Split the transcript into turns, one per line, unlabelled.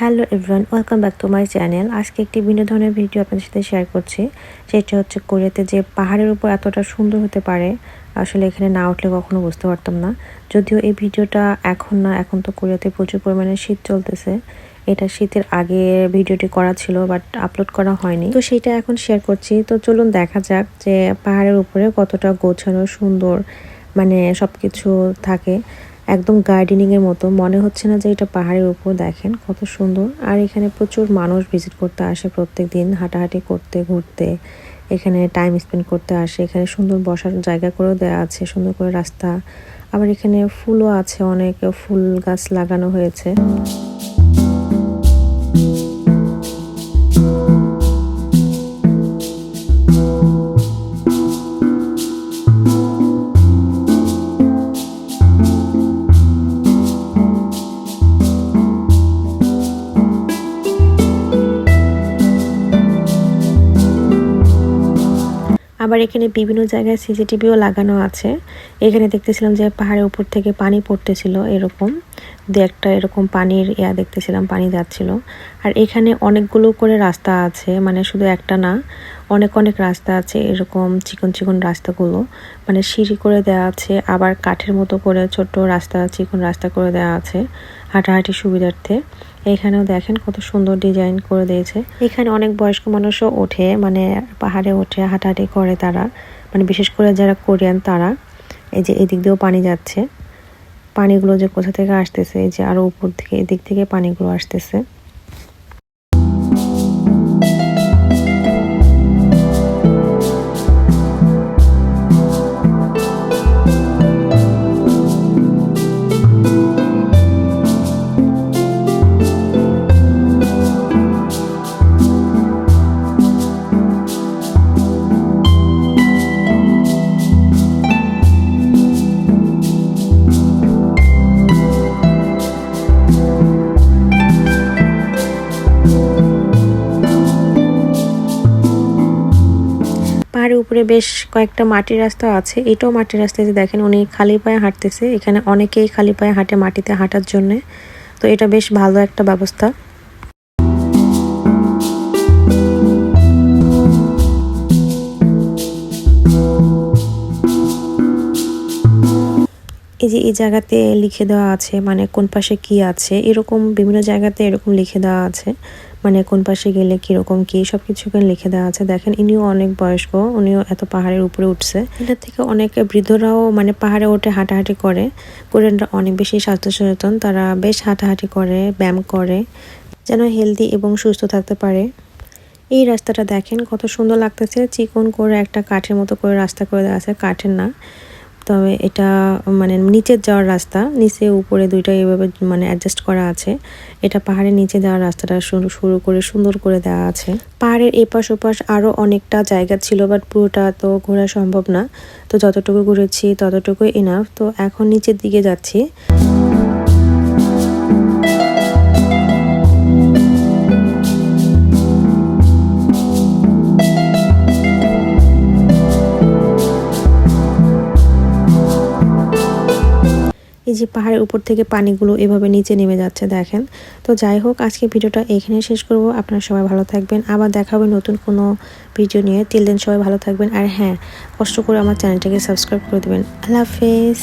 Hello everyone, welcome back to my channel. আজকে একটি ভিন্ন ধরনের ভিডিও আপনাদের সাথে শেয়ার করছি। সেটা হচ্ছে কোরিয়াতে যে পাহাড়ের উপর এতটা সুন্দর হতে পারে, আসলে এখানে না উঠলে কখনো বুঝতে পারতাম না। যদিও এই ভিডিওটা এখন না, এখন তো কোরিয়াতে প্রচুর পরিমাণে শীত চলতেছে। এটা শীতের আগে ভিডিওটি করা ছিল, বাট আপলোড করা হয়নি, তো সেটা এখন শেয়ার করছি। তো চলুন দেখা যাক যে পাহাড়ের উপরে কতটা গোছানো সুন্দর, মানে সব কিছু থাকে একদম গার্ডেনিংয়ের মতো। মনে হচ্ছে না যে এটা পাহাড়ের উপর। দেখেন কত সুন্দর। আর এখানে প্রচুর মানুষ ভিজিট করতে আসে প্রত্যেক দিন, হাঁটাহাঁটি করতে, ঘুরতে, এখানে টাইম স্পেন্ড করতে আসে। এখানে সুন্দর বসার জায়গা করেও দেওয়া আছে, সুন্দর করে রাস্তা। আবার এখানে ফুলও আছে, অনেক ফুল গাছ লাগানো হয়েছে। আবার এখানে বিভিন্ন জায়গায় সিসিটিভিও লাগানো আছে। এখানে দেখতেছিলাম যে পাহাড়ের উপর থেকে পানি পড়তেছিল, এরকম একটা এরকম পানির দেখতেছিলাম, পানি যাচ্ছিল। আর এখানে অনেকগুলো করে রাস্তা আছে, মানে শুধু একটা না, অনেক অনেক রাস্তা আছে, এরকম চিকন চিকন রাস্তাগুলো মানে সিঁড়ি করে দেওয়া আছে। আবার কাঠের মতো করে ছোট রাস্তা, চিকন রাস্তা করে দেওয়া আছে হাঁটাহাঁটি সুবিধার্থে। এখানেও দেখেন কত সুন্দর ডিজাইন করে দিয়েছে। এখানে অনেক বয়স্ক মানুষও ওঠে, মানে পাহাড়ে ওঠে, হাঁটাহাঁটি করে তারা, মানে বিশেষ করে যারা কোরিয়ান তারা। এই যে এদিক দিয়েও পানি যাচ্ছে, পানিগুলো যে কোথা থেকে আসতেছে, এই যে আরো উপর থেকে এদিক থেকে পানিগুলো আসতেছে। পাহাড়ের উপরে বেশ কয়েকটা মাটির রাস্তা আছে। এটাও মাটির রাস্তা, যে দেখেন উনি খালি পায়ে হাঁটতেছে। এখানে অনেকেই খালি পায়ে হাঁটে মাটিতে হাঁটার জন্য, তো এটা বেশ ভালো একটা ব্যবস্থা। এই যে এই জায়গাতে লিখে দেওয়া আছে, মানে কোন পাশে কি আছে, এরকম বিভিন্ন জায়গাতে এরকম লিখে দেওয়া আছে, মানে কোন পাশে গেলে কিরকম কি সবকিছু এখানে লিখে দেওয়া আছে। দেখেন ইনিও অনেক বয়স্ক, উনিও এত পাহাড়ের উপরে উঠছে। এটা থেকে অনেক বৃদ্ধরাও মানে পাহাড়ে উঠে হাঁটাহাঁটি করে। কোরিয়ানরা অনেক বেশি স্বাস্থ্য সচেতন, তারা বেশ হাঁটাহাঁটি করে, ব্যায়াম করে, যেন হেলদি এবং সুস্থ থাকতে পারে। এই রাস্তাটা দেখেন কত সুন্দর লাগতেছে, চিকন করে একটা কাঠের মতো করে রাস্তা করে দেওয়া আছে, কাঠের না, তবে এটা মানে নিচের যাওয়ার রাস্তা, নিচে উপরে দুইটা এইভাবে মানে অ্যাডজাস্ট করা আছে। এটা পাহাড়ের নিচে যাওয়ার রাস্তাটা শুরু করে সুন্দর করে দেওয়া আছে। পাহাড়ের এপাশ ওপাশ আরও অনেকটা জায়গা ছিল, বাট পুরোটা তো ঘোরা সম্ভব না, তো যতটুকু ঘুরেছি ততটুকুই ইনাফ। তো এখন নিচের দিকে যাচ্ছি। এই যে পাহাড়ের উপর থেকে পানিগুলো এভাবে নিচে নেমে যাচ্ছে, দেখেন। তো যাই হোক, আজকে ভিডিওটা এখানে শেষ করব। আপনারা সবাই ভালো থাকবেন, আবার দেখা হবে নতুন কোনো ভিডিও নিয়ে। টিল দেন সবাই ভালো থাকবেন, আর হ্যাঁ, কষ্ট করে আমার চ্যানেলটাকে সাবস্ক্রাইব করে দেবেন। আল্লাহ হাফেজ।